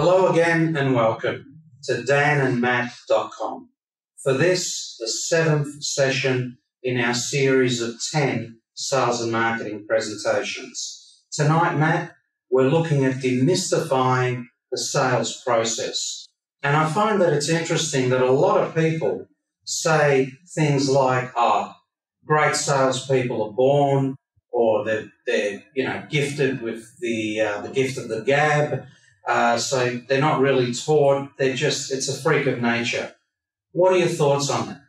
Hello again and welcome to danandmatt.com. For this, the 7th session in our series of 10 sales and marketing presentations. Tonight, Matt, we're looking at demystifying the sales process. And I find that it's interesting that a lot of people say things like, great salespeople are born, or they're gifted with the gift of the gab. So they're not really taught, it's a freak of nature. What are your thoughts on that?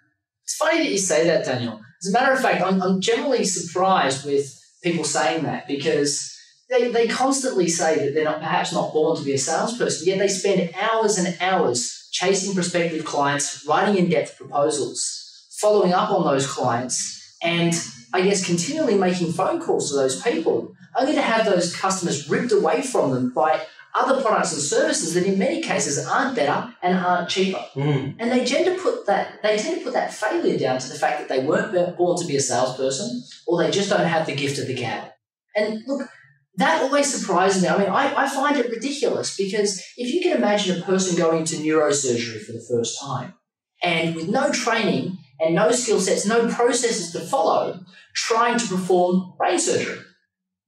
It's funny that you say that, Daniel. As a matter of fact, I'm generally surprised with people saying that because they constantly say that they're perhaps not born to be a salesperson, yet they spend hours and hours chasing prospective clients, writing in-depth proposals, following up on those clients, and I guess continually making phone calls to those people, only to have those customers ripped away from them by other products and services that in many cases aren't better and aren't cheaper. And they tend to put that failure down to the fact that they weren't born to be a salesperson, or they just don't have the gift of the gab. And look, that always surprises me. I mean, I find it ridiculous because if you can imagine a person going to neurosurgery for the first time and with no training and no skill sets, no processes to follow, trying to perform brain surgery,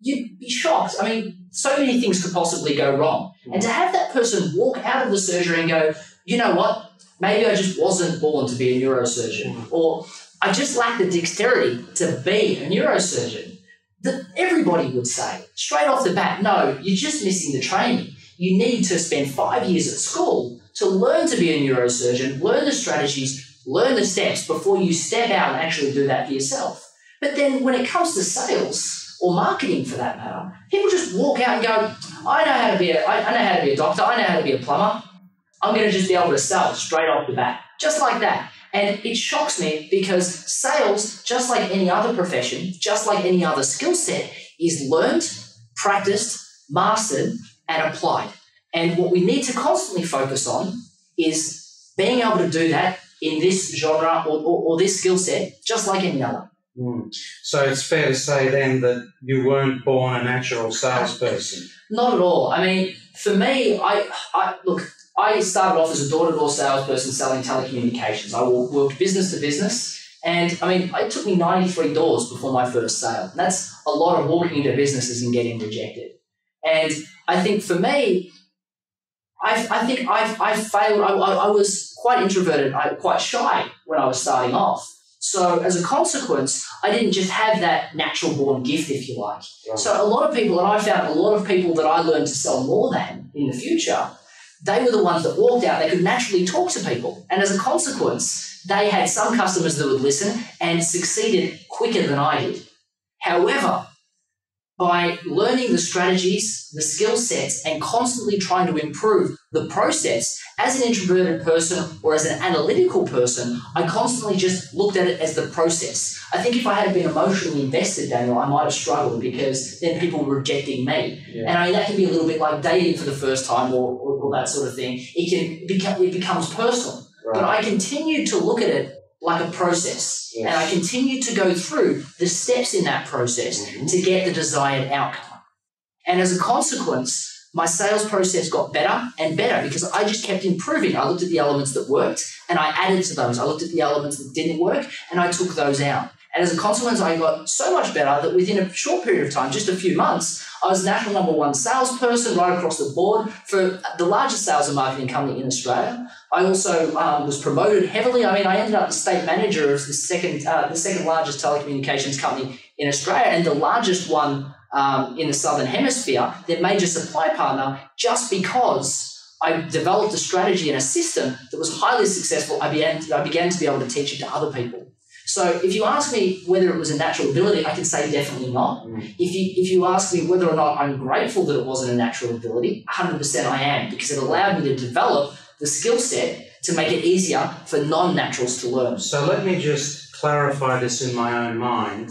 you'd be shocked. I mean, so many things could possibly go wrong. And to have that person walk out of the surgery and go, you know what, maybe I just wasn't born to be a neurosurgeon, or I just lack the dexterity to be a neurosurgeon, that everybody would say straight off the bat, no, you're just missing the training. You need to spend 5 years at school to learn to be a neurosurgeon, learn the strategies, learn the steps before you step out and actually do that for yourself. But then when it comes to sales, or marketing for that matter, people just walk out and go, I know how to be a doctor, I know how to be a plumber. I'm going to just be able to sell straight off the bat, just like that. And it shocks me because sales, just like any other profession, just like any other skill set, is learned, practiced, mastered, and applied. And what we need to constantly focus on is being able to do that in this genre or this skill set, just like any other. So it's fair to say then that you weren't born a natural salesperson. Not at all. I mean, for me, I started off as a door-to-door salesperson selling telecommunications. I worked business to business, and I mean, it took me 93 doors before my first sale. And that's a lot of walking into businesses and getting rejected. And I think for me, I failed. I was quite introverted, quite shy when I was starting off. So as a consequence, I didn't just have that natural born gift, if you like. Right. So a lot of people, and I found a lot of people that I learned to sell more than in the future, they were the ones that walked out, they could naturally talk to people. And as a consequence, they had some customers that would listen and succeeded quicker than I did. However, by learning the strategies, the skill sets, and constantly trying to improve the process, as an introverted person or as an analytical person, I constantly just looked at it as the process. I think if I had been emotionally invested, Daniel, I might have struggled because then people were rejecting me. Yeah. And I mean, that can be a little bit like dating for the first time or that sort of thing. It becomes personal. Right. But I continued to look at it like a process. Yes. And I continued to go through the steps in that process to get the desired outcome. And as a consequence, my sales process got better and better because I just kept improving. I looked at the elements that worked and I added to those. I looked at the elements that didn't work and I took those out. And as a consequence, I got so much better that within a short period of time, just a few months, I was national #1 salesperson right across the board for the largest sales and marketing company in Australia. I also was promoted heavily. I mean, I ended up the state manager of the second largest telecommunications company in Australia and the largest one in the Southern Hemisphere, their major supply partner, just because I developed a strategy and a system that was highly successful. I began to be able to teach it to other people. So if you ask me whether it was a natural ability, I can say definitely not. If you ask me whether or not I'm grateful that it wasn't a natural ability, 100% I am, because it allowed me to develop the skill set to make it easier for non-naturals to learn. So let me just clarify this in my own mind.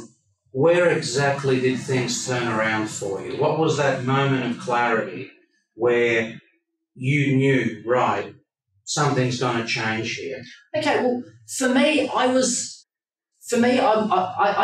Where exactly did things turn around for you? What was that moment of clarity where you knew, right, something's going to change here? Okay, well, for me, I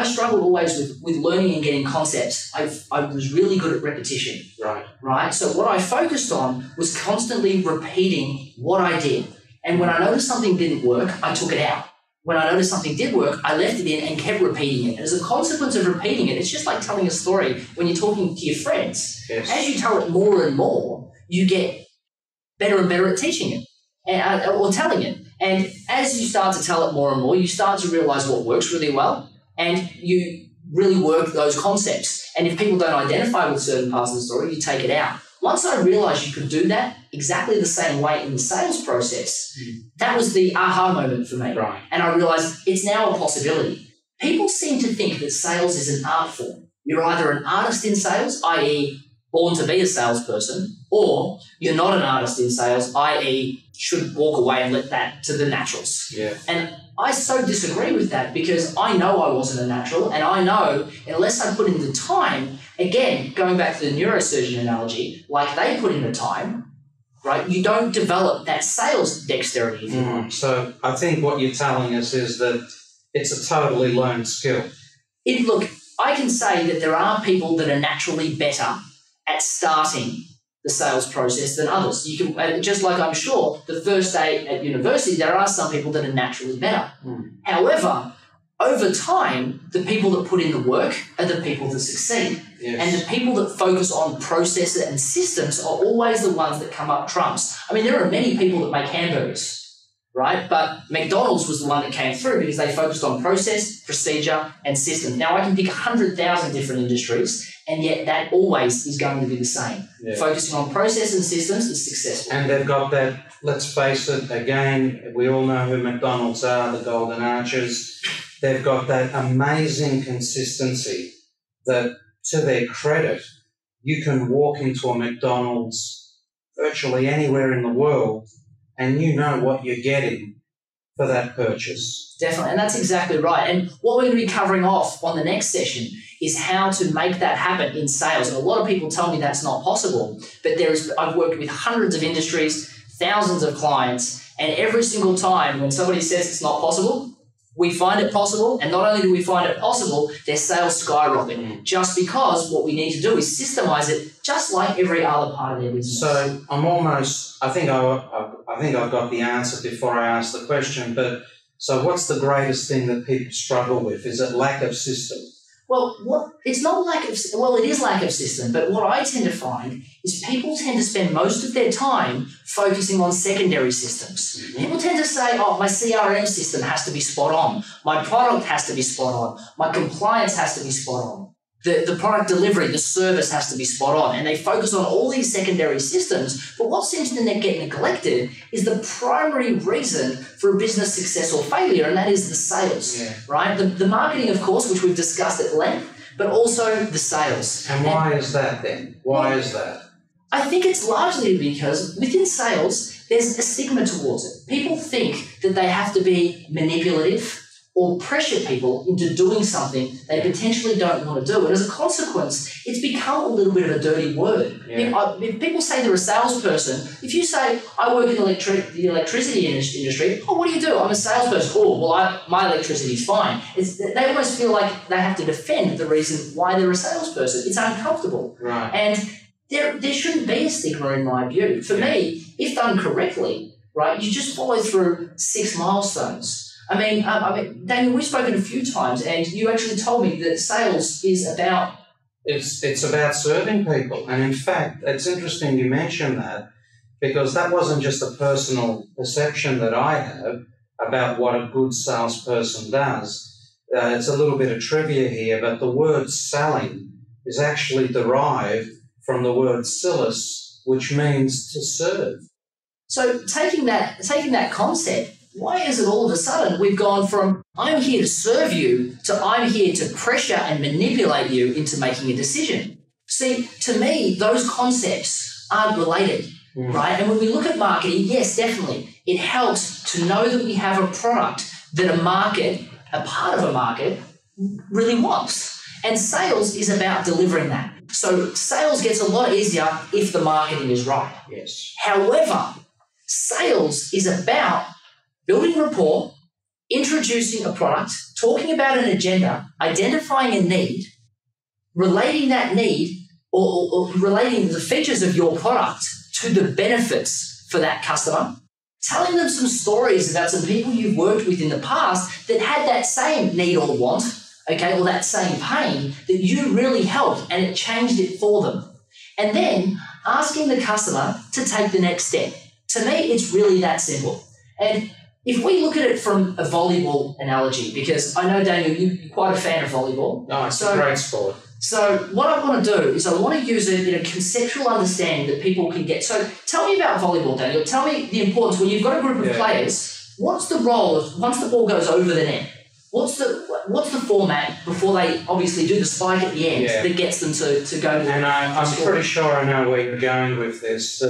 struggled always with learning and getting concepts. I was really good at repetition. Right. right? So what I focused on was constantly repeating what I did. And when I noticed something didn't work, I took it out. When I noticed something did work, I left it in and kept repeating it. And as a consequence of repeating it, it's just like telling a story when you're talking to your friends. Yes. As you tell it more and more, you get better and better at teaching it or telling it. And as you start to tell it more and more, you start to realize what works really well, and you really work those concepts. And if people don't identify with certain parts of the story, you take it out. Once I realized you could do that exactly the same way in the sales process, that was the aha moment for me. Right. And I realized it's now a possibility. People seem to think that sales is an art form. You're either an artist in sales, i.e. born to be a salesperson, or you're not an artist in sales, i.e. should walk away and let that to the naturals. Yeah. And I so disagree with that, because I know I wasn't a natural, and I know unless I put in the time, again, going back to the neurosurgeon analogy, like they put in the time, right, you don't develop that sales dexterity, if you want. So I think what you're telling us is that it's a totally learned skill. Look, I can say that there are people that are naturally better at starting the sales process than others. You can, just like I'm sure the first day at university, there are some people that are naturally better. However, over time, the people that put in the work are the people that succeed. Yes. And the people that focus on processes and systems are always the ones that come up trumps. I mean, there are many people that make hamburgers, right? But McDonald's was the one that came through because they focused on process, procedure, and systems. Now, I can pick 100,000 different industries, and yet that always is going to be the same. Yeah. Focusing on process and systems is successful. And they've got that, let's face it, again, we all know who McDonald's are, the Golden Arches. They've got that amazing consistency that, to their credit, you can walk into a McDonald's virtually anywhere in the world and you know what you're getting for that purchase. Definitely, and that's exactly right. And what we're going to be covering off on the next session is how to make that happen in sales. And a lot of people tell me that's not possible, but I've worked with hundreds of industries, thousands of clients, and every single time when somebody says it's not possible, we find it possible, and not only do we find it possible, their sales skyrocket, just because what we need to do is systemize it just like every other part of their business. So I think I've got the answer before I ask the question, but so what's the greatest thing that people struggle with? Is it lack of system? Well, it's not it is lack of system, but what I tend to find is people tend to spend most of their time focusing on secondary systems. People tend to say, my CRM system has to be spot on, my product has to be spot on, my compliance has to be spot on, the product delivery, the service has to be spot on, and they focus on all these secondary systems. But what seems to get neglected is the primary reason for a business success or failure, and that is the sales, right? The marketing, of course, which we've discussed at length, but also the sales. And why is that then? Why is that? I think it's largely because within sales, there's a stigma towards it. People think that they have to be manipulative or pressure people into doing something they potentially don't want to do. And as a consequence, it's become a little bit of a dirty word. If people say they're a salesperson, if you say, I work in the electricity industry, what do you do? I'm a salesperson. My electricity is fine. They almost feel like they have to defend the reason why they're a salesperson. It's uncomfortable. Right. And there shouldn't be a stigma in my view. For me, if done correctly, right, you just follow through 6 milestones. I mean, Daniel, we've spoken a few times, and you actually told me that sales is about... It's about serving people. And in fact, it's interesting you mention that, because that wasn't just a personal perception that I have about what a good salesperson does. It's a little bit of trivia here, but the word selling is actually derived from the word silus, which means to serve. So taking that concept, why is it all of a sudden we've gone from I'm here to serve you to I'm here to pressure and manipulate you into making a decision? See, to me, those concepts aren't related, right? And when we look at marketing, yes, definitely, it helps to know that we have a product that a part of a market, really wants. And sales is about delivering that. So sales gets a lot easier if the marketing is right. Yes. However, sales is about building rapport, introducing a product, talking about an agenda, identifying a need, relating that need or relating the features of your product to the benefits for that customer, telling them some stories about some people you've worked with in the past that had that same need or want, okay, or that same pain that you really helped and it changed it for them. And then asking the customer to take the next step. To me, it's really that simple. And if we look at it from a volleyball analogy, because I know, Daniel, you're quite a fan of volleyball. No, it's a great sport. So what I want to do is I want to use it in a conceptual understanding that people can get. So tell me about volleyball, Daniel. Tell me the importance when you've got a group of players. What's the role of once the ball goes over the net? What's the format before they obviously do the spike at the end that gets them to go? And I'm pretty sure I know where you're going with this.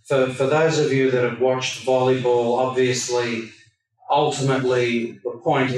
For those of you that have watched volleyball, obviously, ultimately the point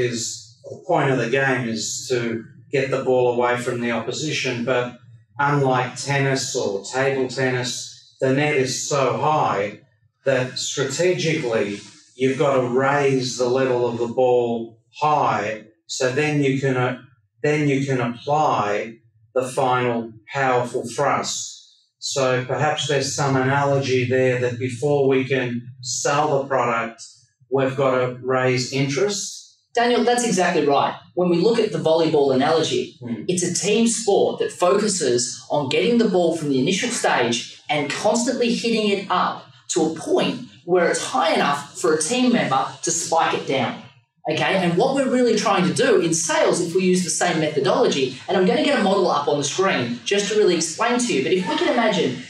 of the game is to get the ball away from the opposition. But unlike tennis or table tennis, the net is so high that strategically you've got to raise the level of the ball high, so then you can apply the final powerful thrust. So perhaps there's some analogy there that before we can sell the product, we've got to raise interest. Daniel, that's exactly right. When we look at the volleyball analogy, it's a team sport that focuses on getting the ball from the initial stage and constantly hitting it up to a point where it's high enough for a team member to spike it down. Okay, and what we're really trying to do in sales, if we use the same methodology, and I'm going to get a model up on the screen just to really explain to you, but if we can imagine,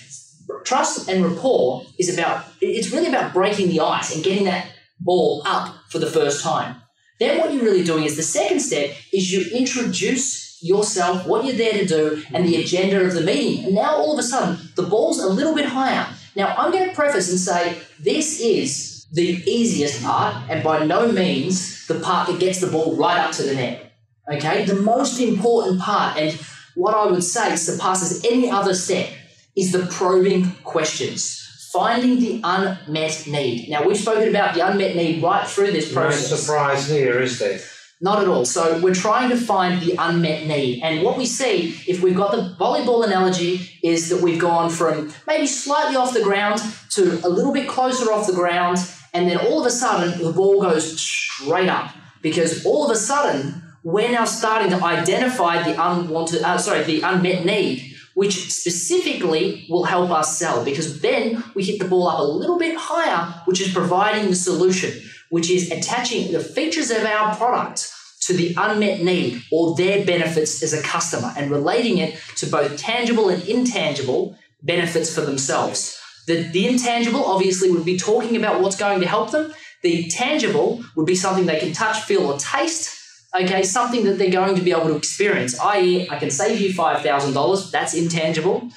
trust and rapport it's really about breaking the ice and getting that ball up for the first time. Then what you're really doing is the second step is you introduce yourself, what you're there to do, and the agenda of the meeting. And now all of a sudden, the ball's a little bit higher. Now, I'm going to preface and say this is the easiest part, and by no means the part that gets the ball right up to the net. Okay? The most important part, and what I would say surpasses any other step, is the probing questions. Finding the unmet need. Now, we've spoken about the unmet need right through this process. No surprise here, is there? Not at all. So we're trying to find the unmet need. And what we see, if we've got the volleyball analogy, is that we've gone from maybe slightly off the ground to a little bit closer off the ground, and then all of a sudden the ball goes straight up, because all of a sudden we're now starting to identify the unmet need, which specifically will help us sell, because then we hit the ball up a little bit higher, which is providing the solution, which is attaching the features of our product to the unmet need or their benefits as a customer and relating it to both tangible and intangible benefits for themselves. The intangible obviously would be talking about what's going to help them. The tangible would be something they can touch, feel, or taste. Okay, something that they're going to be able to experience, i.e. I can save you $5,000. That's intangible.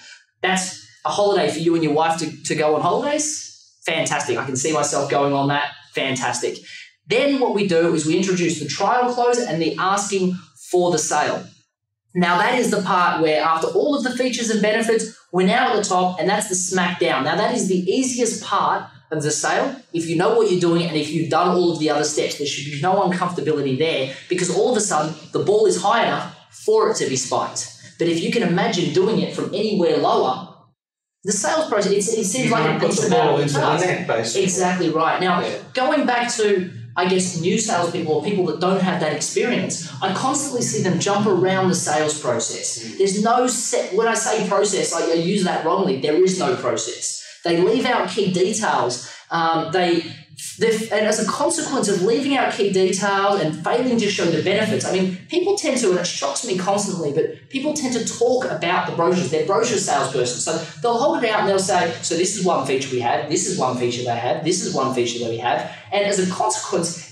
That's a holiday for you and your wife to go on holidays. Fantastic. I can see myself going on that. Fantastic. Then what we do is we introduce the trial close and the asking for the sale. Now that is the part where after all of the features and benefits, we're now at the top, and that's the smackdown. Now that is the easiest part of the sale. If you know what you're doing and if you've done all of the other steps, there should be no uncomfortability there, because all of a sudden the ball is high enough for it to be spiked. But if you can imagine doing it from anywhere lower, the sales process, it seems like an insurmountable task. Exactly right. Now, going back to, I guess, new salespeople or people that don't have that experience, I constantly see them jump around the sales process. There's no set, when I say process, I use that wrongly. There is no process. They leave out key details. And as a consequence of leaving out key details and failing to show the benefits, I mean, people tend to, and it shocks me constantly, but people tend to talk about the brochures. They're brochure salespersons. So they'll hold it out and they'll say, so this is one feature we have, this is one feature they have, this is one feature that we have. And as a consequence,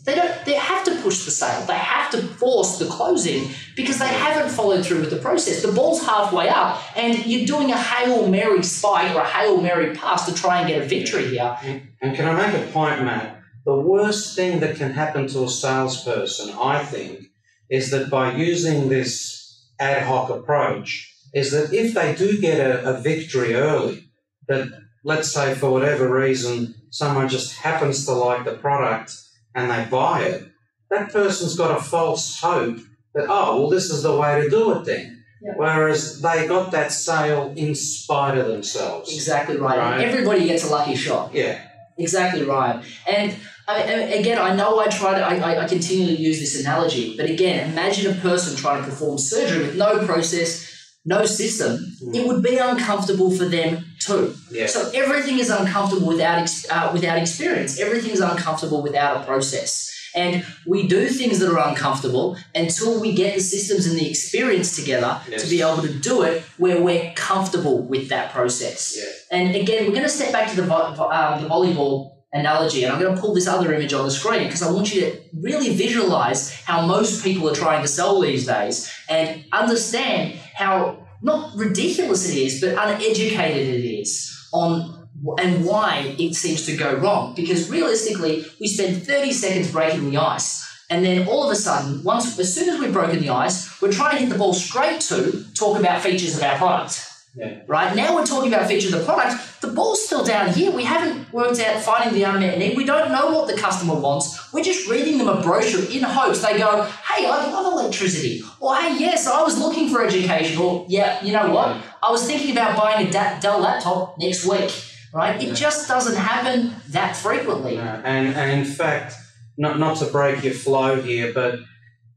they have to push the sale. They have to force the closing because they haven't followed through with the process. The ball's halfway up and you're doing a Hail Mary spike or a Hail Mary pass to try and get a victory here. And can I make a point, Matt? The worst thing that can happen to a salesperson, I think, is that by using this ad hoc approach, is that if they do get a victory early, that let's say for whatever reason, someone just happens to like the product and they buy it, that person's got a false hope that, oh, well, this is the way to do it then. Yeah. Whereas they got that sale in spite of themselves. Exactly right. Everybody gets a lucky shot. Yeah. Exactly right. And again, I know I continue to use this analogy, but again, imagine a person trying to perform surgery with no process, no system. It would be uncomfortable for them too. Yeah. So everything is uncomfortable without experience. Everything is uncomfortable without a process. And we do things that are uncomfortable until we get the systems and the experience together to be able to do it where we're comfortable with that process. Yeah. And again, we're going to step back to the volleyball analogy, and I'm going to pull this other image on the screen because I want you to really visualize how most people are trying to sell these days and understand how not ridiculous it is, but uneducated it is on and why it seems to go wrong. Because realistically, we spend 30 seconds breaking the ice, and then all of a sudden, as soon as we've broken the ice, we're trying to hit the ball straight to talk about features of our product. Yeah. Right? Now we're talking about features of the product. The ball's still down here. We haven't worked out finding the unmet need. We don't know what the customer wants. We're just reading them a brochure in hopes they go, hey, I love electricity. Or, hey, yes, I was looking for education. Or, yeah, you know what? I was thinking about buying a Dell laptop next week. Right? It just doesn't happen that frequently. No. And in fact, not to break your flow here, but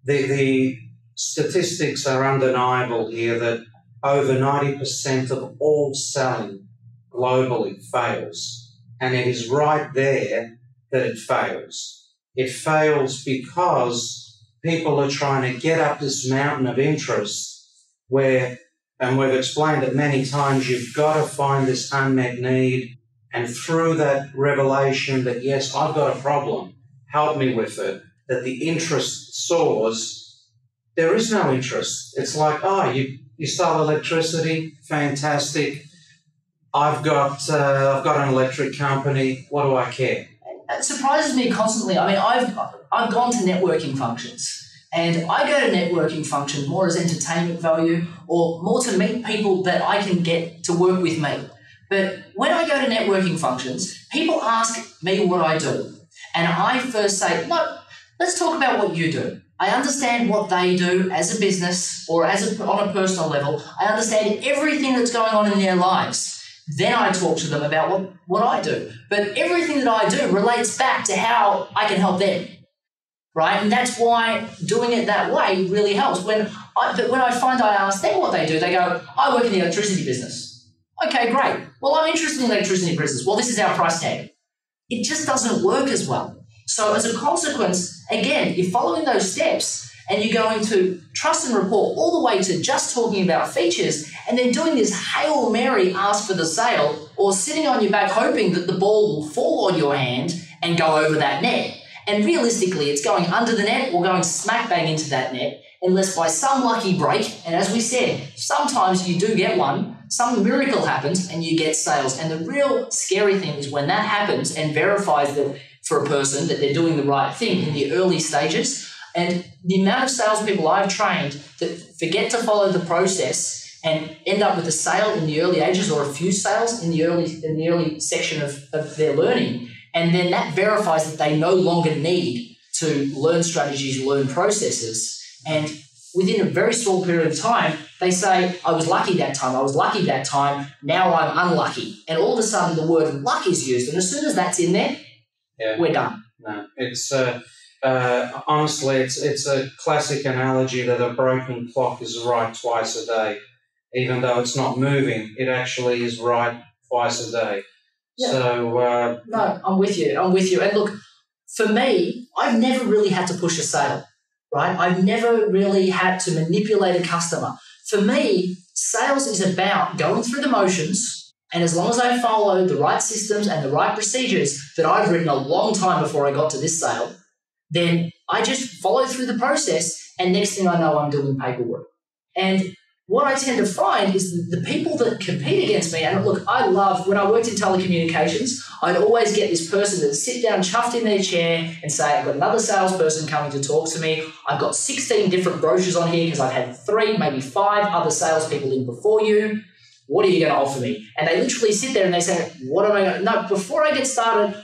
the statistics are undeniable here that over 90% of all selling globally fails. And it is right there that it fails. It fails because people are trying to get up this mountain of interest where, and we've explained it many times, you've got to find this unmet need, and through that revelation that, yes, I've got a problem, help me with it, that the interest soars, there is no interest. It's like, oh, you sell electricity, fantastic. I've got an electric company. What do I care? It surprises me constantly. I mean, I've gone to networking functions, and I go to networking functions more as entertainment value or more to meet people that I can get to work with me. But when I go to networking functions, people ask me what I do, and I first say, no, let's talk about what you do. I understand what they do as a business or on a personal level. I understand everything that's going on in their lives. Then I talk to them about what I do. But everything that I do relates back to how I can help them, right? And that's why doing it that way really helps. But when I find I ask them what they do, they go, I work in the electricity business. Okay, great. Well, I'm interested in the electricity business. Well, this is our price tag. It just doesn't work as well. So as a consequence, again, you're following those steps and you're going to trust and rapport all the way to just talking about features and then doing this Hail Mary ask for the sale or sitting on your back hoping that the ball will fall on your hand and go over that net. And realistically, it's going under the net or going smack bang into that net unless by some lucky break, and as we said, sometimes you do get one, some miracle happens and you get sales. And the real scary thing is when that happens and verifies that for a person that they're doing the right thing in the early stages. And the amount of salespeople I've trained that forget to follow the process and end up with a sale in the early ages or a few sales in the early section of their learning. And then that verifies that they no longer need to learn strategies, learn processes. And within a very small period of time, they say, I was lucky that time, now I'm unlucky. And all of a sudden the word luck is used. And as soon as that's in there, we're done. No, it's honestly, it's a classic analogy that a broken clock is right twice a day. Even though it's not moving, it actually is right twice a day. Yeah. So no, I'm with you. And look, for me, I've never really had to push a sale, right? I've never really had to manipulate a customer. For me, sales is about going through the motions. And as long as I follow the right systems and the right procedures that I've written a long time before I got to this sale, then I just follow through the process and next thing I know, I'm doing paperwork. And what I tend to find is the people that compete against me, and look, I love, when I worked in telecommunications, I'd always get this person that sit down, chuffed in their chair and say, I've got another salesperson coming to talk to me. I've got 16 different brochures on here because I've had 3, maybe 5 other salespeople in before you. What are you going to offer me? And they literally sit there and they say, what am I going to... No, before I get started,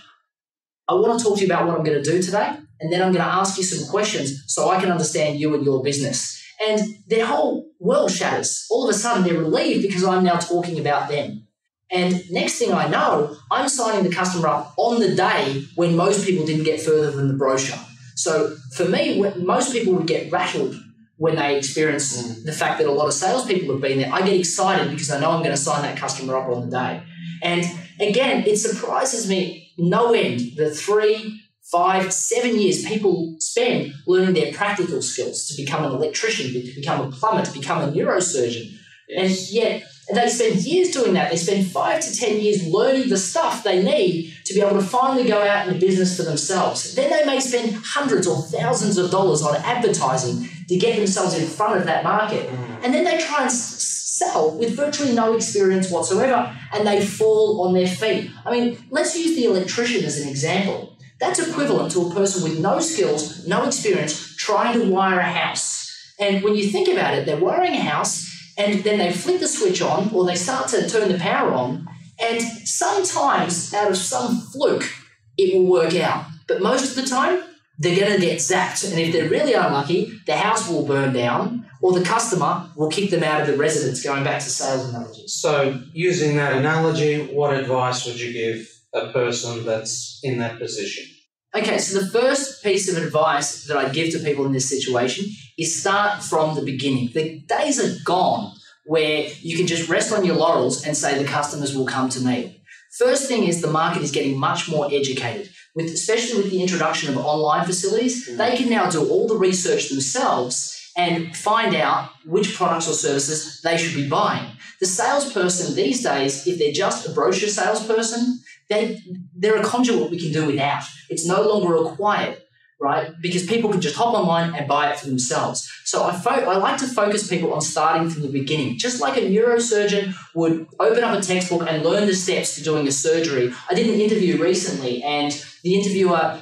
I want to talk to you about what I'm going to do today, and then I'm going to ask you some questions so I can understand you and your business. And their whole world shatters. All of a sudden, they're relieved because I'm now talking about them. And next thing I know, I'm signing the customer up on the day when most people didn't get further than the brochure. So for me, most people would get rattled when they experience the fact that a lot of salespeople have been there. I get excited because I know I'm going to sign that customer up on the day. And again, it surprises me no end the 3, 5, 7 years people spend learning their practical skills to become an electrician, to become a plumber, to become a neurosurgeon. And yet they spend years doing that. They spend 5 to 10 years learning the stuff they need to be able to finally go out into business for themselves. Then they may spend hundreds or thousands of dollars on advertising to get themselves in front of that market. And then they try and sell with virtually no experience whatsoever, and they fall on their feet. I mean, let's use the electrician as an example. That's equivalent to a person with no skills, no experience, trying to wire a house. And when you think about it, they're wiring a house, and then they flick the switch on, or they start to turn the power on, and sometimes, out of some fluke, it will work out. But most of the time, they're going to get zapped. And if they're really unlucky, the house will burn down, or the customer will kick them out of the residence, going back to sales analogies. So using that analogy, what advice would you give a person that's in that position? Okay, so the first piece of advice that I give to people in this situation is start from the beginning. The days are gone where you can just rest on your laurels and say the customers will come to me. First thing is the market is getting much more educated. Especially with the introduction of online facilities, they can now do all the research themselves and find out which products or services they should be buying. The salesperson these days, if they're just a brochure salesperson, they're a conduit we can do without. It's no longer required, right? Because people can just hop online and buy it for themselves. So I like to focus people on starting from the beginning. Just like a neurosurgeon would open up a textbook and learn the steps to doing a surgery. I did an interview recently, and the interviewer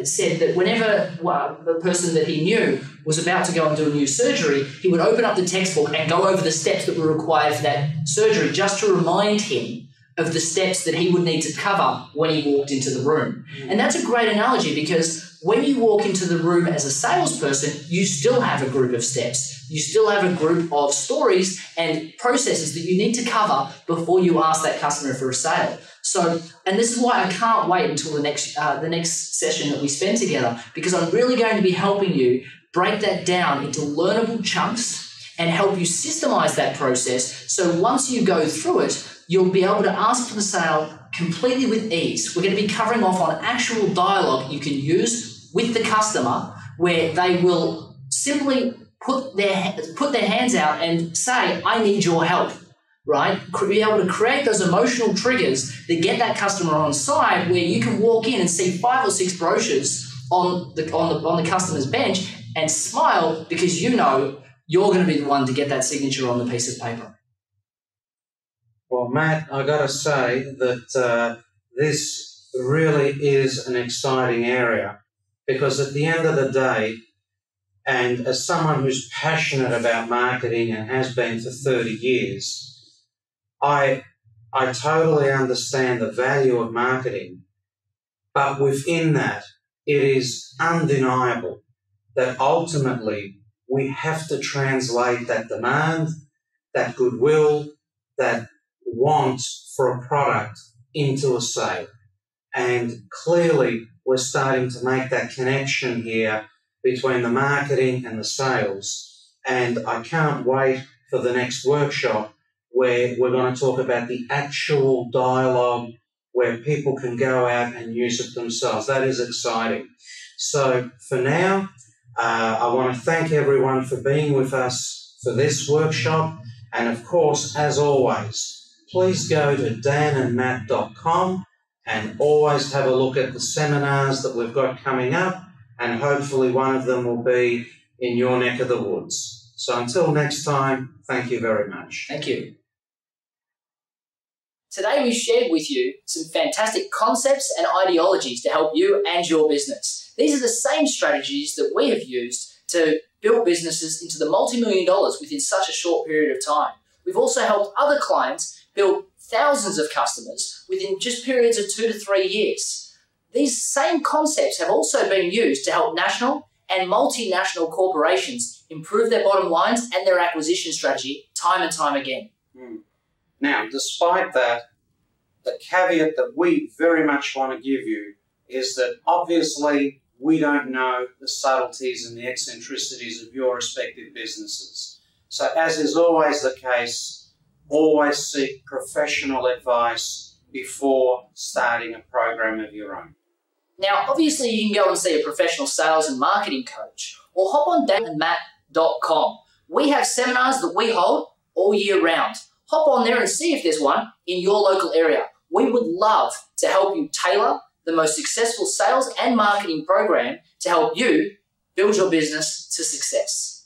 said that whenever the person that he knew was about to go and do a new surgery, he would open up the textbook and go over the steps that were required for that surgery just to remind him of the steps that he would need to cover when he walked into the room. And that's a great analogy, because when you walk into the room as a salesperson, you still have a group of steps. You still have a group of stories and processes that you need to cover before you ask that customer for a sale. So, and this is why I can't wait until the next session that we spend together, because I'm really going to be helping you break that down into learnable chunks and help you systemize that process. So once you go through it, you'll be able to ask for the sale completely with ease. We're going to be covering off on actual dialogue you can use with the customer, where they will simply put their hands out and say, I need your help, right? Be able to create those emotional triggers that get that customer on side, where you can walk in and see 5 or 6 brochures on the customer's bench and smile, because you know you're going to be the one to get that signature on the piece of paper. Well, Matt, I got to say that this really is an exciting area, because at the end of the day, and as someone who's passionate about marketing and has been for 30 years, I totally understand the value of marketing. But within that, it is undeniable that ultimately we have to translate that demand, that goodwill, that want for a product into a sale. And clearly we're starting to make that connection here between the marketing and the sales. And I can't wait for the next workshop where we're going to talk about the actual dialogue where people can go out and use it themselves. That is exciting. So for now, I want to thank everyone for being with us for this workshop. And of course, as always, please go to danandmatt.com and always have a look at the seminars that we've got coming up, and hopefully one of them will be in your neck of the woods. So until next time, thank you very much. Thank you. Today we've shared with you some fantastic concepts and ideologies to help you and your business. These are the same strategies that we have used to build businesses into the multi-million dollars within such a short period of time. We've also helped other clients build thousands of customers within just periods of 2 to 3 years. These same concepts have also been used to help national and multinational corporations improve their bottom lines and their acquisition strategy time and time again. Now, despite that, the caveat that we very much want to give you is that obviously we don't know the subtleties and the eccentricities of your respective businesses. So as is always the case, always seek professional advice before starting a program of your own. Now, obviously you can go and see a professional sales and marketing coach or hop on danandmatt.com. We have seminars that we hold all year round. Hop on there and see if there's one in your local area. We would love to help you tailor the most successful sales and marketing program to help you build your business to success.